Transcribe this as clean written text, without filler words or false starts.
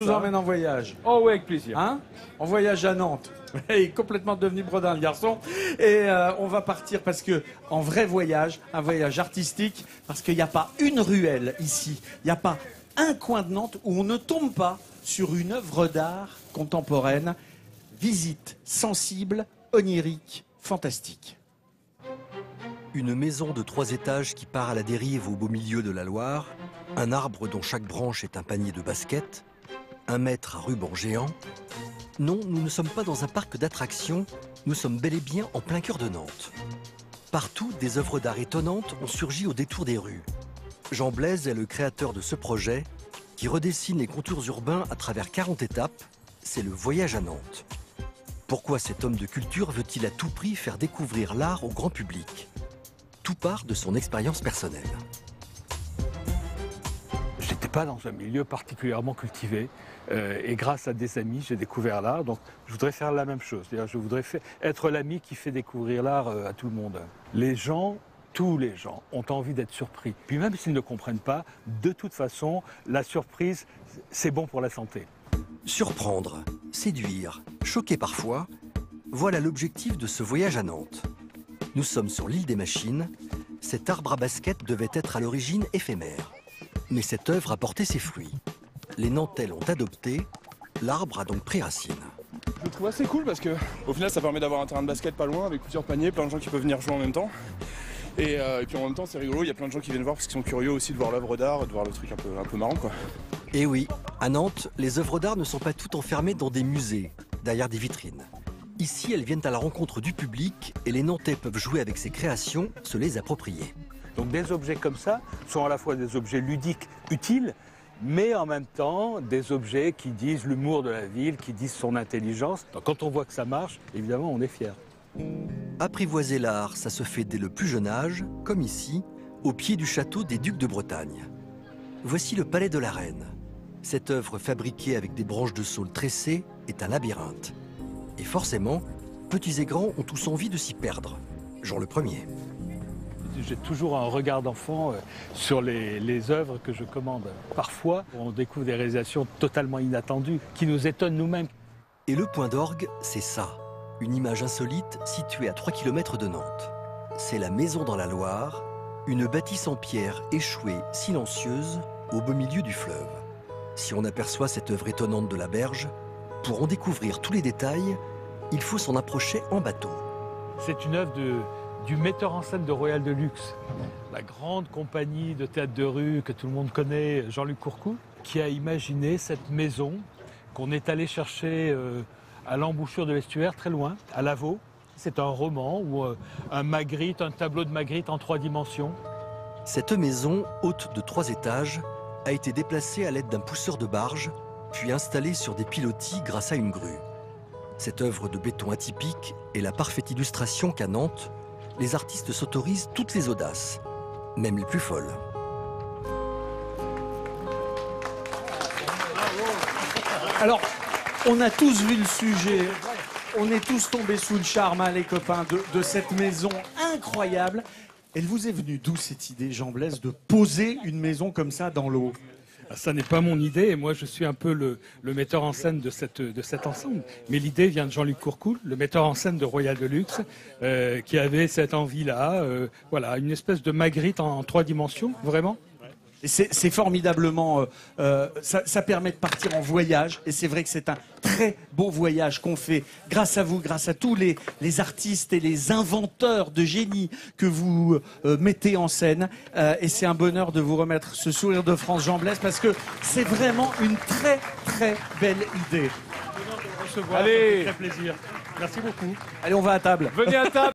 Je vous emmène en voyage. Oh oui, avec plaisir. Hein? On voyage à Nantes. Il est complètement devenu bredin, le garçon. Et on va partir parce que, en vrai voyage, un voyage artistique, parce qu'il n'y a pas une ruelle ici, il n'y a pas un coin de Nantes où on ne tombe pas sur une œuvre d'art contemporaine. Visite sensible, onirique, fantastique. Une maison de 3 étages qui part à la dérive au beau milieu de la Loire, un arbre dont chaque branche est un panier de basket, 1 mètre à ruban géant. Non, nous ne sommes pas dans un parc d'attractions, nous sommes bel et bien en plein cœur de Nantes. Partout, des œuvres d'art étonnantes ont surgi au détour des rues. Jean Blaise est le créateur de ce projet qui redessine les contours urbains à travers 40 étapes. C'est le voyage à Nantes. Pourquoi cet homme de culture veut-il à tout prix faire découvrir l'art au grand public? Tout part de son expérience personnelle. Je n'étais pas dans un milieu particulièrement cultivé et grâce à des amis, j'ai découvert l'art. Donc je voudrais faire la même chose. C'est-à-dire, je voudrais être l'ami qui fait découvrir l'art à tout le monde. Les gens, tous les gens, ont envie d'être surpris. Puis même s'ils ne comprennent pas, de toute façon, la surprise, c'est bon pour la santé. Surprendre, séduire, choquer parfois, voilà l'objectif de ce voyage à Nantes. Nous sommes sur l'île des Machines. Cet arbre à basket devait être à l'origine éphémère. Mais cette œuvre a porté ses fruits. Les Nantais l'ont adopté, l'arbre a donc pris racine. Je le trouve assez cool parce que au final ça permet d'avoir un terrain de basket pas loin avec plusieurs paniers, plein de gens qui peuvent venir jouer en même temps. Et puis en même temps c'est rigolo, il y a plein de gens qui viennent voir parce qu'ils sont curieux aussi de voir l'œuvre d'art, de voir le truc un peu marrant quoi. Et oui, à Nantes, les œuvres d'art ne sont pas toutes enfermées dans des musées, derrière des vitrines. Ici, elles viennent à la rencontre du public et les Nantais peuvent jouer avec ces créations, se les approprier. Donc des objets comme ça sont à la fois des objets ludiques utiles, mais en même temps des objets qui disent l'humour de la ville, qui disent son intelligence. Donc quand on voit que ça marche, évidemment on est fiers. Apprivoiser l'art, ça se fait dès le plus jeune âge, comme ici, au pied du château des Ducs de Bretagne. Voici le palais de la Reine. Cette œuvre fabriquée avec des branches de saule tressées est un labyrinthe. Et forcément, petits et grands ont tous envie de s'y perdre. Jean le Premier. J'ai toujours un regard d'enfant sur les œuvres que je commande. Parfois, on découvre des réalisations totalement inattendues, qui nous étonnent nous-mêmes. Et le point d'orgue, c'est ça. Une image insolite située à 3 km de Nantes. C'est la maison dans la Loire, une bâtisse en pierre échouée, silencieuse, au beau milieu du fleuve. Si on aperçoit cette œuvre étonnante de la berge, pour en découvrir tous les détails, il faut s'en approcher en bateau. C'est une œuvre du metteur en scène de Royal de Luxe, la grande compagnie de théâtre de rue que tout le monde connaît, Jean-Luc Courcouls, qui a imaginé cette maison qu'on est allé chercher à l'embouchure de l'estuaire, très loin, à Lavaux. C'est un roman ou un Magritte, un tableau de Magritte en 3 dimensions. Cette maison, haute de 3 étages, a été déplacée à l'aide d'un pousseur de barge, puis installée sur des pilotis grâce à une grue. Cette œuvre de béton atypique est la parfaite illustration qu'à Nantes, les artistes s'autorisent toutes les audaces, même les plus folles. Alors, on a tous vu le sujet. On est tous tombés sous le charme, hein, les copains, de cette maison incroyable. Elle vous est venue d'où cette idée, Jean Blaise, de poser une maison comme ça dans l'eau? Ça n'est pas mon idée, et moi je suis un peu le metteur en scène de cet ensemble. Mais l'idée vient de Jean-Luc Courcouls, le metteur en scène de Royal de Luxe, qui avait cette envie-là, voilà, une espèce de Magritte en 3 dimensions, vraiment. C'est formidablement... ça permet de partir en voyage, et c'est vrai que c'est un très beau voyage qu'on fait grâce à vous, grâce à tous les artistes et les inventeurs de génie que vous mettez en scène. Et c'est un bonheur de vous remettre ce sourire de France, Jean Blaise, parce que c'est vraiment une très très belle idée. Recevoir, allez, ça fait très plaisir. Merci beaucoup. Allez, on va à table. Venez à table.